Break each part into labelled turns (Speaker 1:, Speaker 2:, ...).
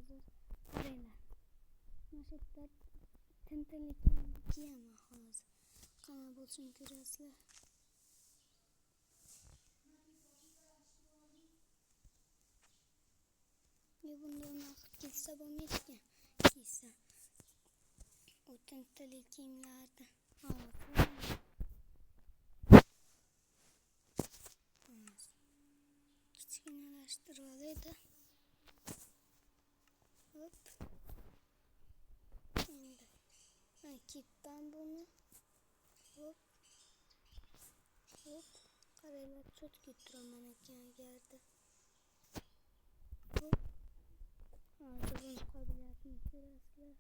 Speaker 1: hozir qaranglar. Mana shu yerda tintinlik kiyama hozir. Qana bo'lishini ko'rasizlar. Bundan kiysa bo'lmaydi. Kiysa. O tintinlik kiyimlarni kichkinalashtirib oladi. Hop. Endi men kiyibman buni. Hop. Hop. Qaranglar, cho'tki turaman ekan agarda. Hop. Hozir buni qobiliyatini ko'rasizlar.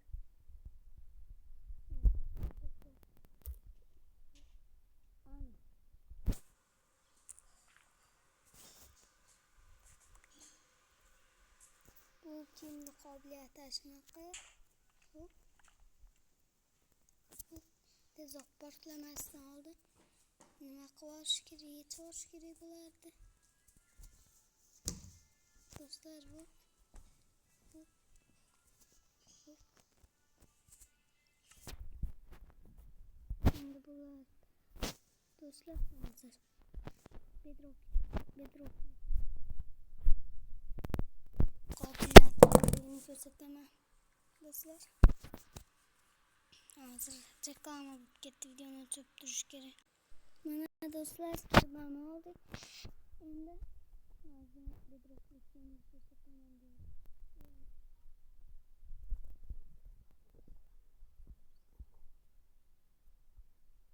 Speaker 1: Bu kiyimni qobiliyati shunaqa. Hop. Tezroq portlamasdan oldin nima qilish kerak, yechib kerak bo'lardi. Do'stlar, bu endi bular do'stlar hozir bedrock qobiliyatini ko'rsataman do'stlar. Hozir reklama bo'lib ketdi, videoni o'chirib turish kerak. Mana do'stlar, kirmam oldik. Endi hozir bedrocklikni ko'rsataman dedim.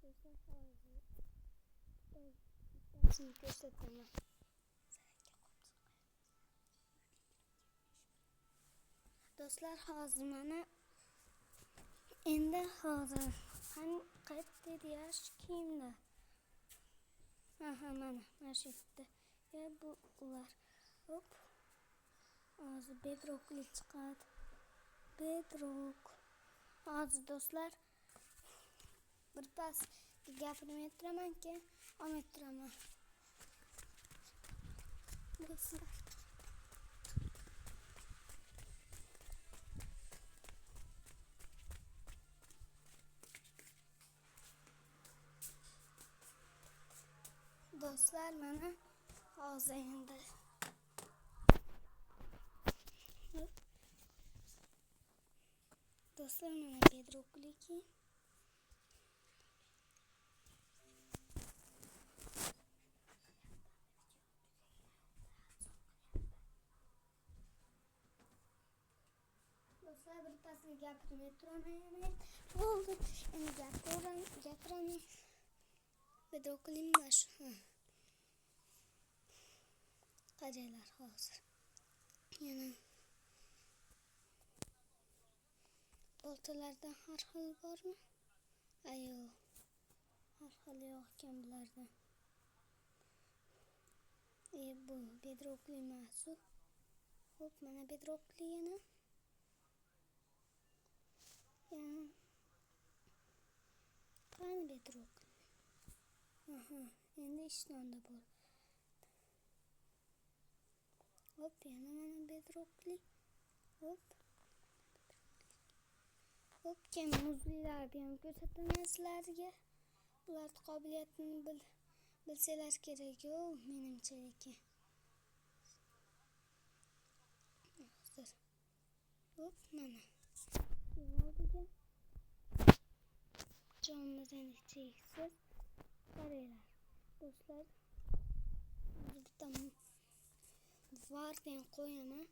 Speaker 1: Do'stlar, hozir bittasini ko'rsataman. Do'stlar, hozir mana endi hozir qayerda yash kiyimlar. Mana shu yerda. Bu ular. Hop. Hozir bedrocklik chiqadi. Bedrock. Hozir do'stlar birpas gapirib turaman-ki, olmay turaman. Do'stlar, mana hozir endi do'stlar, mana bedrockliki. Do'stlar, birpasga gapirmay turaman. Bo'ldi. Endi gapiraman. Bedrockliklar shu. Qaranglar hozir. Yana boltalardan har xil bormi? Ayo. Har xil yo'q ekan bulardan. Bu bedrocklik mahsul. Hop, mana bedrocklik yana. Qani bedrocklik? Endi ishtonda bor. Hop, yana mana bedrocklik. Hop. Keyin muzlilarni ham ko'rsataman sizlarga. Bular qobiliyatini bilsalar kerak-ku, menimcha lekin. Hozir. Hop, mana. Devorga jonimizdan cheksiz. Qaranglar. Do'stlar, bitta varden qo'yaman.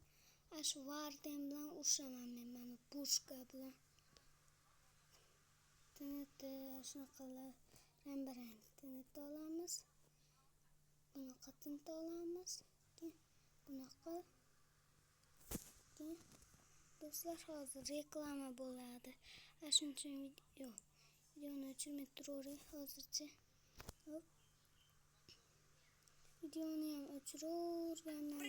Speaker 1: Shu varden bilan urishaman men mana pushka bilan. Tinitni shunaqalar rang-barang tinitni olamiz. Bunaqa tinit olamiz. Bunaqa. Do'stlar, hozir reklama bo'ladi. Shuning uchun videoni o'chirmay turaveray hozircha. Hop. Videoni ham o'chiravergandan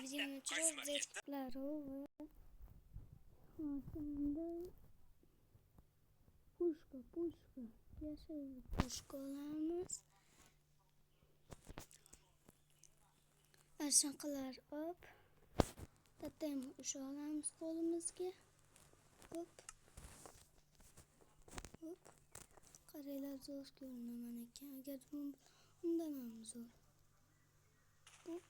Speaker 1: videoni o'chiraverganlar. Pushka. Yashil pushka olamiz. Ashaqalar hop. Tatem uşu alamiz qo'limizga. Hop. Hop. Qaranglar, zo'r ko'rinaman ekan. Agar undan ham zo'r. Hop.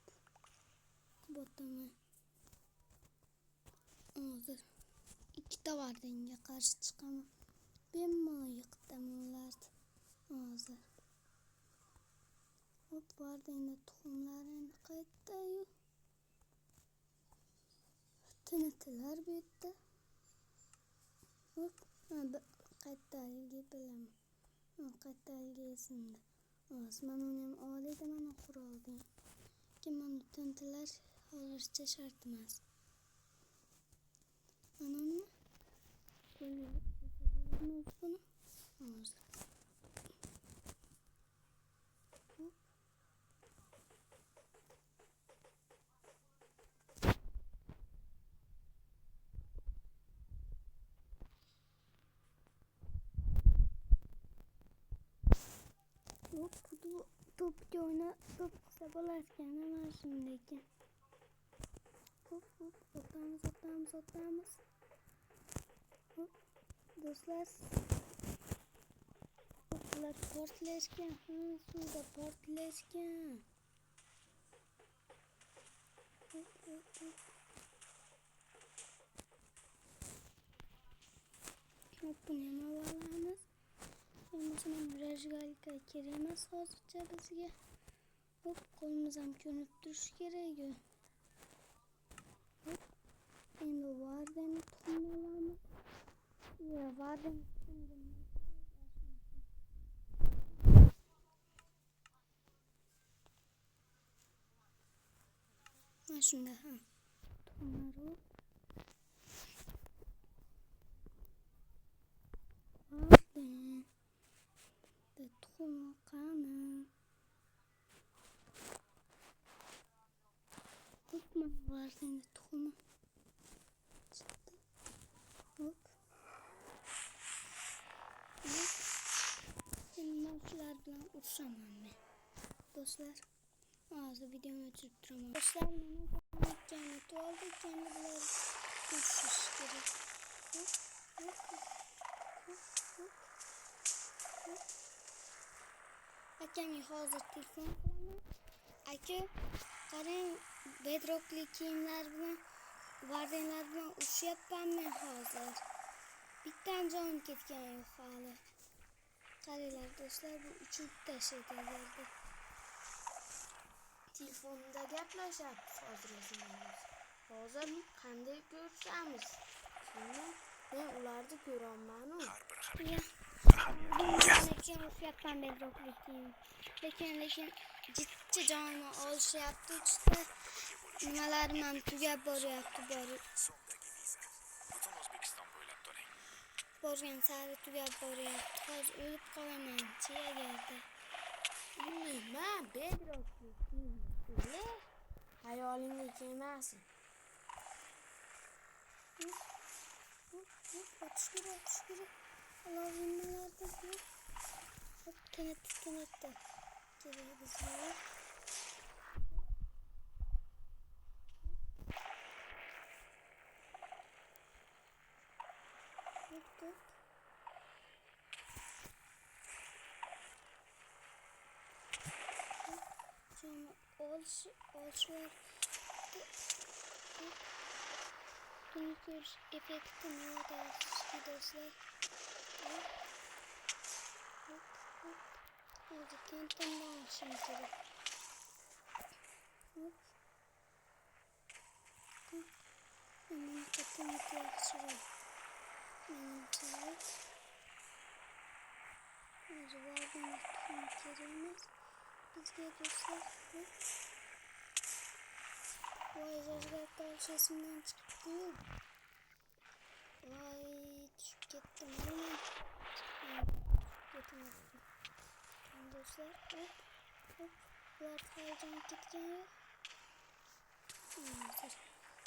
Speaker 1: Botaman. Hozir ikkita vardenga qarshi chiqaman. Bemalol yiqitaman ularni. Hozir. Hop, vardenga tuxumlarini qaytayu. Tinitilar bu yerda. Hop, qaytaligi bilaman. Qaytaligi esimda. Hozir men uni ham olayda, mana quroldim. Lekin mana tinitilar hozircha shart emas. Mana uni qo'yamiz buni. Hozir. Hop, topga o'ynab top qilsa bo'larkan, mana shunday ekan. Hop, otamiz. Hop, do'stlar. Bular portlashgan, suvda portlashgan. Hop. Hop, buni ham olamiz. Mesela rajgalka kerak emas hozircha bizga. Hop, qo'limiz ham ko'rinib turishi kerak. Hop, endi varden tuxumni olamiz. Varden tuxumni mana shunda tuxumlar varden tuxum qani. Hop, mana varden tuxumi chiqdi. Hop. Endi shular bilan urushaman men. Do'stlar, hozir videoni o'chirib turaman. Do'stlar, mana ekanini to'ldi ekan, bular urushish kerak. Hop. Akamga hozir telefon qilaman. Aka, qarang, bedrockli kiyimlar bilan, vardenlar bilan urushyapman men hozir. Bittan jonim ketgan yo'q hali. Qaranglar do'stlar, bu uchib tashlaydi yerda.
Speaker 2: Telefonda gaplashyapmiz hozir o'zimiz. Hozir qanday ko'rishamiz? Men ularni ko'raman-ku.
Speaker 1: Lekin o'xshyapman bedrockli kiyim. Lekin jitti joyni olishyapti, uchta nimalarim ham tugab boryapti. Borgan sari tugab boryapti. Hozir o'lib qolaman-chi agarda.
Speaker 2: Bilmayman, bedrockli kiyim. Hayolingga kelmasin.
Speaker 1: Otish kerak. Olov nimalarda bu? Hop, tinitdi. Kerak bizga. Hop. Şunu oluşlar. Bunu görüş efekti ne oldu dostlar? Hop. Hadi tanıtımdan şimdi. Hop. Hemen katını çalışırım. Benim çabuk. Acaba benim tutum kerilmez. Bizge dostlar. Hop. Vay rajgatlar sesimden çıktı. Vay düşüp gittim. Getirmedim. Dostlar hop. Bular kayacağım gitken yok.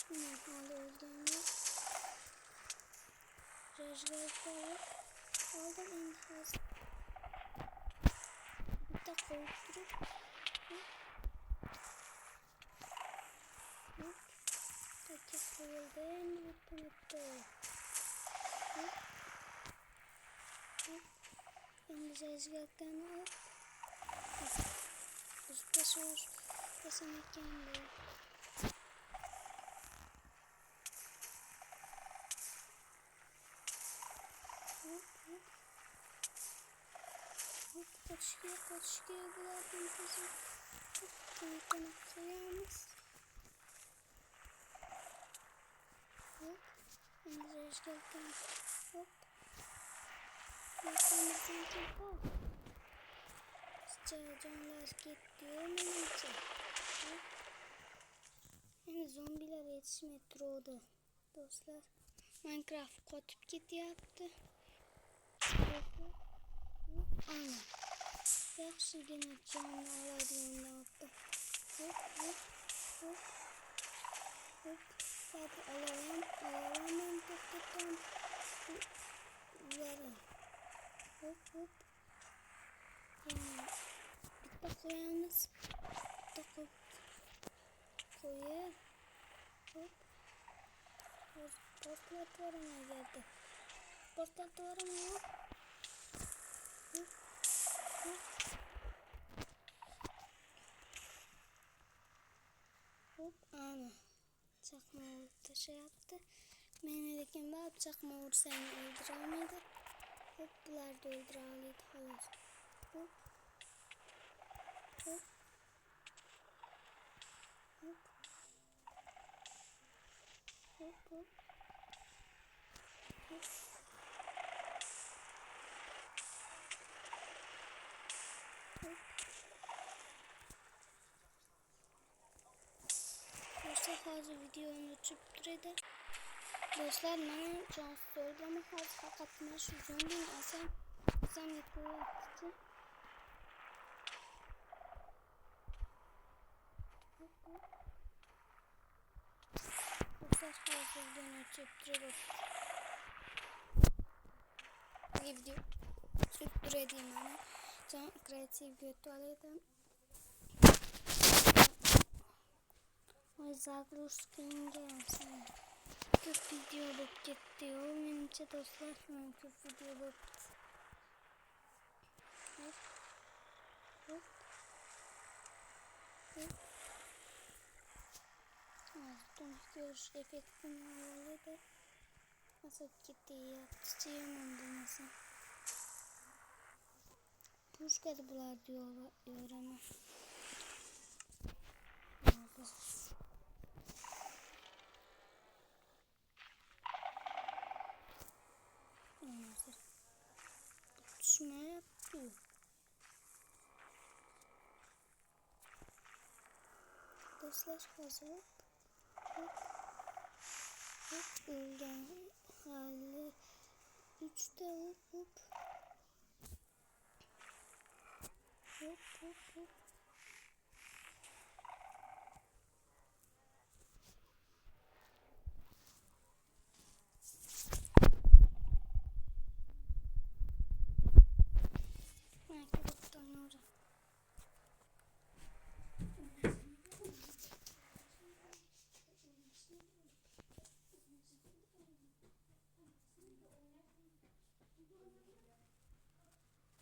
Speaker 1: Hemen hala öldüm yok. Rajgatlar yok. Aldım en fazla. Bir de korkturup. Hop. Peki. koyuldu. Endi bitti. Hop. Hop. Endi zezgaktan hop. Usta soğuz desem ekendi. Hop hop. Hop kaçıyor bulardan kızım. Hop kıyıkana koyamız. Hop. Endi zezgaktan hop. Yıkamızın topu. Canlar gitti önümüze. Yani zombiler yetişmedi orada. Dostlar Minecraft kotup gidiyordu. Ana. Yaxşı gene canlar yandı. Hop hop hop. Hop. Hadi alalım toptan. Verin. Hop hop. Yani bir de koyalım. Bir de koyar. Hop. Postlar duvarına geldi. Postlar duvarına hop. Hop. Hop. Hop. Ana. Çakma vurdu şey yaptı. Menedeki var çakma vurdu seni öldüremedi. Hop bunlar da öldüremedi halas. Hop. Hop. Hop. Hop hop. Hop. Hop. Dostlar hazır videonu çıktırdı. Dostlar bana can söyleme hazır fakat ben şu zombinin asam yapıyor yaptı. Dostlar hazır videonu çıktırdı. Video çıktırdı bana. Can kreatif götürdüm. O zagruskin gelsin. Çok video bak gitti. O benimce dostlar çok video bak. Hop. Hop. Hop. Altın görüş efektini alalım. Nasıl gitti ya? Çiçeğim nasıl? Hoş geldiler diyor ama. Düşme yapıyor. Dostlar hazır. Hop. Hop öldüm. Hali 3'te hop hop. Hop hop hop.